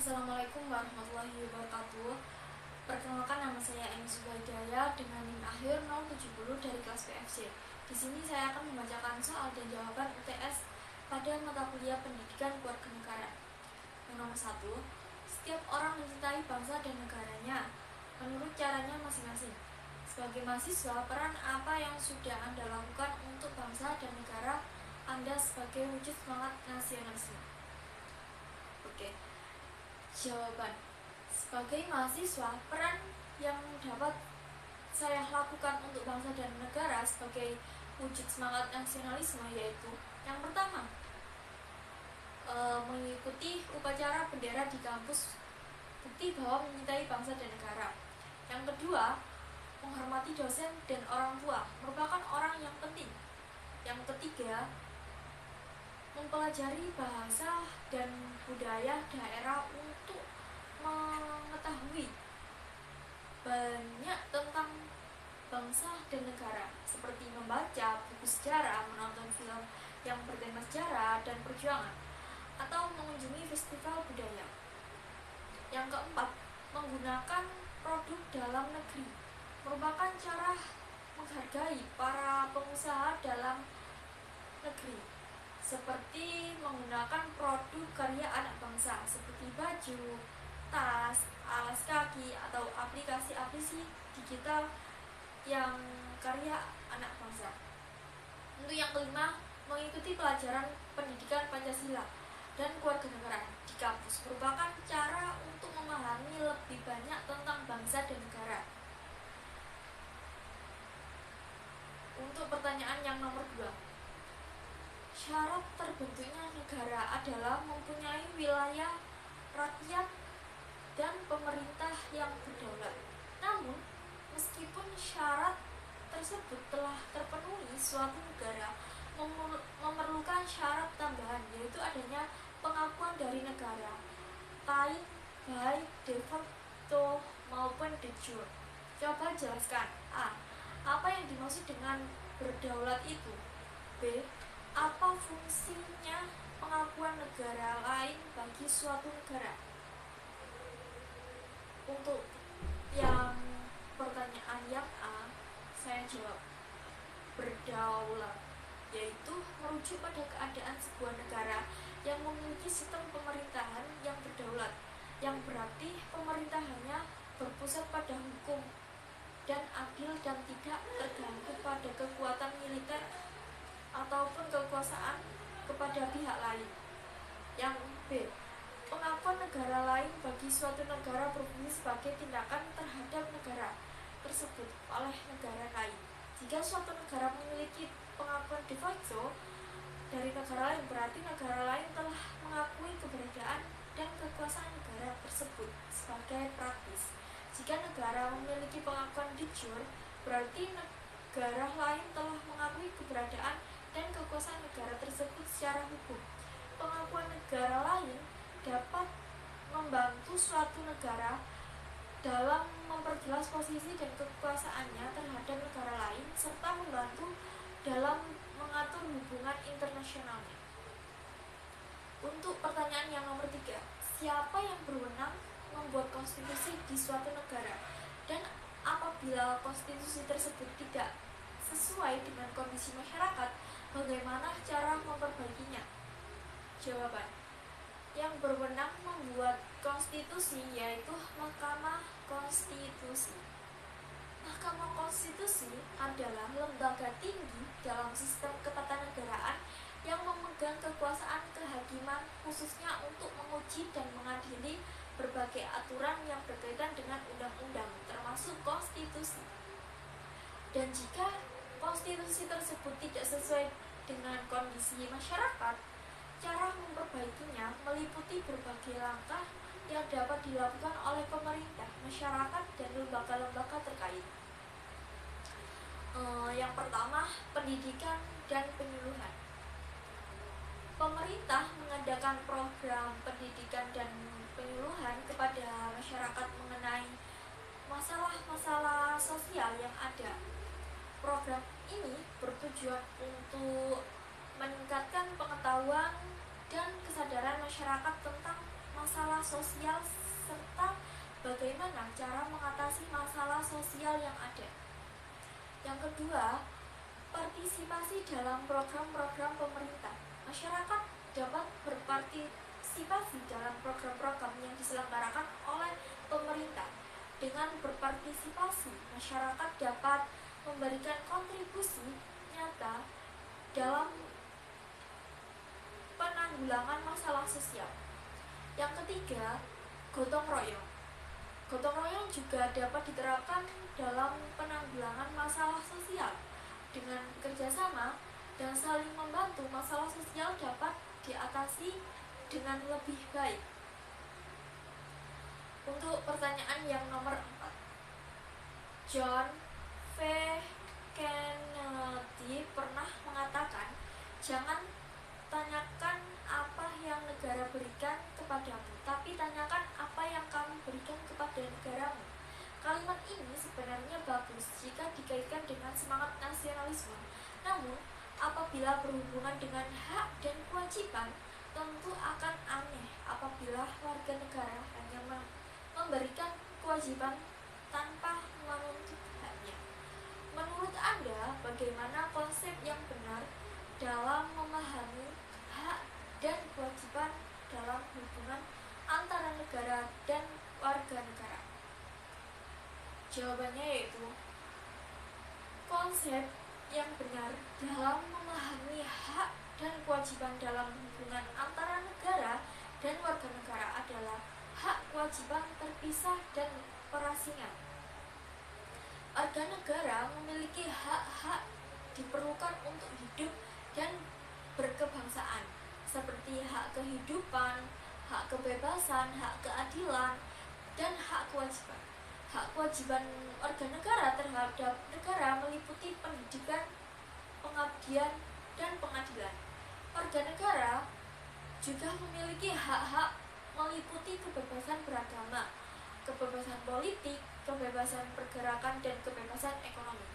Assalamualaikum warahmatullahi wabarakatuh. Perkenalkan, nama saya Eni Subaidaya dengan NIM akhir 070 dari kelas PFC. Di sini saya akan membacakan soal dan jawaban UTS pada mata kuliah Pendidikan Kewarganegaraan. Yang nomor 1, setiap orang mencintai bangsa dan negaranya menurut caranya masing-masing. Sebagai mahasiswa, peran apa yang sudah Anda lakukan untuk bangsa dan negara Anda sebagai wujud semangat nasionalisme? Oke. Jawaban: sebagai mahasiswa, peran yang dapat saya lakukan untuk bangsa dan negara sebagai wujud semangat nasionalisme yaitu yang pertama, mengikuti upacara bendera di kampus, bukti bahwa mencintai bangsa dan negara. Yang kedua, menghormati dosen dan orang tua, merupakan orang yang penting. Yang ketiga, mempelajari bahasa dan budaya daerah untuk mengetahui banyak tentang bangsa dan negara, seperti membaca buku sejarah, menonton film yang bertema sejarah dan perjuangan, atau mengunjungi festival budaya. Yang keempat, menggunakan produk dalam negeri, merupakan cara menghargai para pengusaha dalam negeri, seperti menggunakan produk karya anak bangsa seperti baju, tas, alas kaki, atau aplikasi-aplikasi digital yang karya anak bangsa. Untuk yang kelima, mengikuti pelajaran pendidikan Pancasila dan kewarganegaraan di kampus, merupakan cara untuk memahami lebih banyak tentang bangsa dan negara. Untuk pertanyaan yang nomor 2, syarat terbentuknya negara adalah mempunyai wilayah, rakyat, dan pemerintah yang berdaulat. Namun, meskipun syarat tersebut telah terpenuhi, suatu negara memerlukan syarat tambahan, yaitu adanya pengakuan dari negara, baik de facto maupun de jure. Coba jelaskan. A. Apa yang dimaksud dengan berdaulat itu? B. Apa fungsinya pengakuan negara lain bagi suatu negara? Untuk yang pertanyaan yang A, saya jawab berdaulat, yaitu merujuk pada keadaan sebuah negara yang memiliki sistem pemerintahan yang berdaulat, yang berarti pemerintahannya berpusat pada hukum dan adil dan tidak tergantung pada kekuatan militer ataupun kekuasaan kepada pihak lain. Yang B, pengakuan negara lain bagi suatu negara berfungsi sebagai tindakan terhadap negara tersebut oleh negara lain. Jika suatu negara memiliki pengakuan de facto dari negara lain, berarti negara lain telah mengakui keberadaan dan kekuasaan negara tersebut sebagai praktis. Jika negara memiliki pengakuan de jure, berarti negara lain telah mengakui keberadaan dan kekuasaan negara tersebut secara hukum. Pengakuan negara lain dapat membantu suatu negara dalam memperjelas posisi dan kekuasaannya terhadap negara lain, serta membantu dalam mengatur hubungan internasionalnya. Untuk pertanyaan yang nomor 3, siapa yang berwenang membuat konstitusi di suatu negara, dan apabila konstitusi tersebut tidak sesuai dengan kondisi masyarakat, bagaimana cara memperbaikinya? Jawaban: yang berwenang membuat konstitusi yaitu Mahkamah Konstitusi. Mahkamah Konstitusi adalah lembaga tinggi dalam sistem ketatanegaraan yang memegang kekuasaan kehakiman, khususnya untuk menguji dan mengadili berbagai aturan yang berkaitan dengan undang-undang, termasuk konstitusi. Dan jika konstitusi tersebut tidak sesuai dengan kondisi masyarakat, cara memperbaikinya meliputi berbagai langkah yang dapat dilakukan oleh pemerintah, masyarakat, dan lembaga-lembaga terkait. Yang pertama, pendidikan dan penyuluhan. Pemerintah mengadakan program pendidikan dan penyuluhan kepada masyarakat mengenai masalah-masalah sosial yang ada. Program ini bertujuan untuk meningkatkan pengetahuan dan kesadaran masyarakat tentang masalah sosial serta bagaimana cara mengatasi masalah sosial yang ada. Yang kedua, partisipasi dalam program-program pemerintah. Masyarakat dapat berpartisipasi dalam program-program yang diselenggarakan oleh pemerintah. Dengan berpartisipasi, masyarakat dapat memberikan kontribusi nyata dalam penanggulangan masalah sosial. Yang ketiga, gotong royong. Gotong royong juga dapat diterapkan dalam penanggulangan masalah sosial. Dengan kerjasama dan saling membantu, masalah sosial dapat diatasi dengan lebih baik. Untuk pertanyaan yang nomor 4, John F. Kennedy pernah mengatakan, jangan tanyakan apa yang negara berikan kepadamu, tapi tanyakan apa yang kamu berikan kepada negaramu. Kalimat ini sebenarnya bagus jika dikaitkan dengan semangat nasionalisme. Namun, apabila berhubungan dengan hak dan kewajiban, tentu akan aneh apabila warga negara hanya memberikan kewajiban tanpa menuntut haknya. Menurut Anda, bagaimana konsep yang benar dalam memahami hak dan kewajiban dalam hubungan antara negara dan warga negara? Jawabannya yaitu, konsep yang benar dalam memahami hak dan kewajiban dalam hubungan antara negara dan warga negara adalah hak kewajiban terpisah dan perasingan. Warga negara memiliki hak-hak diperlukan untuk hidup dan berkebangsaan, seperti hak kehidupan, hak kebebasan, hak keadilan, dan hak kewajiban. Hak kewajiban warga negara terhadap negara meliputi pendidikan, pengabdian, dan pengadilan. Warga negara juga memiliki hak-hak meliputi kebebasan beragama, kebebasan politik, kebebasan pergerakan, dan kebebasan ekonomi.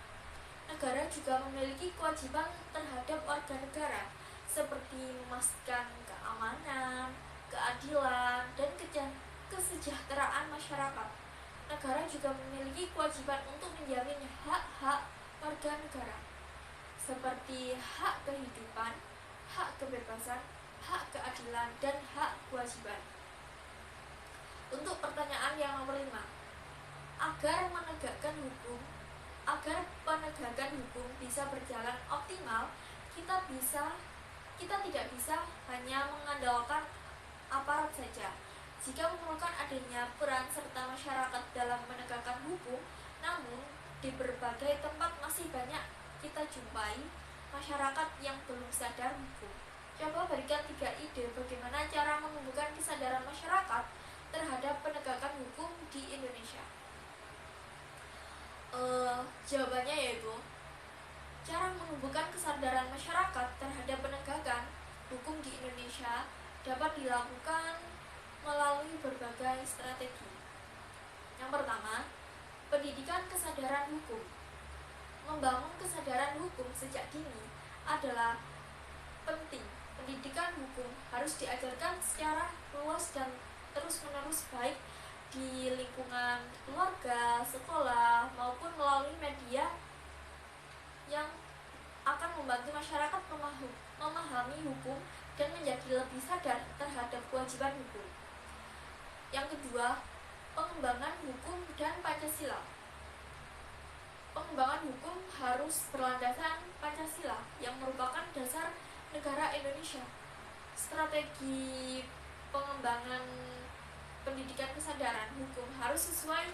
Negara juga memiliki kewajiban terhadap warga negara, seperti memastikan keamanan, keadilan, dan kesejahteraan masyarakat. Negara juga memiliki kewajiban untuk menjamin hak-hak warga negara, seperti hak kehidupan, hak kebebasan, hak keadilan, dan hak kewajiban. Untuk pertanyaan yang nomor 5, agar penegakan hukum bisa berjalan optimal, kita tidak bisa hanya mengandalkan aparat saja. Jika memerlukan adanya peran serta masyarakat dalam menegakkan hukum, namun di berbagai tempat masih banyak kita jumpai masyarakat yang belum sadar hukum. Coba berikan 3 ide bagaimana cara menumbuhkan kesadaran masyarakat terhadap penegakan hukum di Indonesia. Jawabannya yaitu, cara menumbuhkan kesadaran masyarakat terhadap penegakan hukum di Indonesia dapat dilakukan melalui berbagai strategi. Yang pertama, pendidikan kesadaran hukum. Membangun kesadaran hukum sejak dini adalah penting. Pendidikan hukum harus diajarkan secara luas dan terus-menerus, baik di lingkungan keluarga, sekolah, maupun melalui media yang akan membantu masyarakat memahami hukum dan menjadi lebih sadar terhadap kewajiban hukum. Yang kedua, pengembangan hukum dan Pancasila. Pengembangan hukum harus berlandaskan Pancasila yang merupakan dasar negara Indonesia. Strategi pengembangan pendidikan kesadaran hukum harus sesuai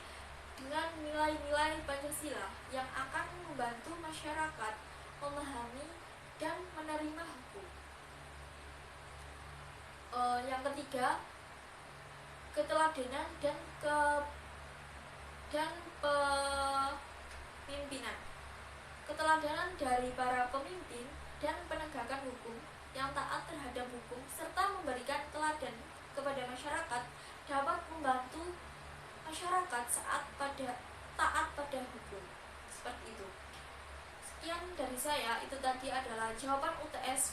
dengan nilai-nilai Pancasila yang akan membantu masyarakat memahami dan menerima hukum. Yang ketiga, keteladanan dan pemimpinan. Keteladanan dari para pemimpin dan penegakan hukum yang taat terhadap hukum serta memberikan teladan kepada masyarakat dapat membantu masyarakat taat pada hukum. Seperti itu. Sekian dari saya, itu tadi adalah jawaban UTS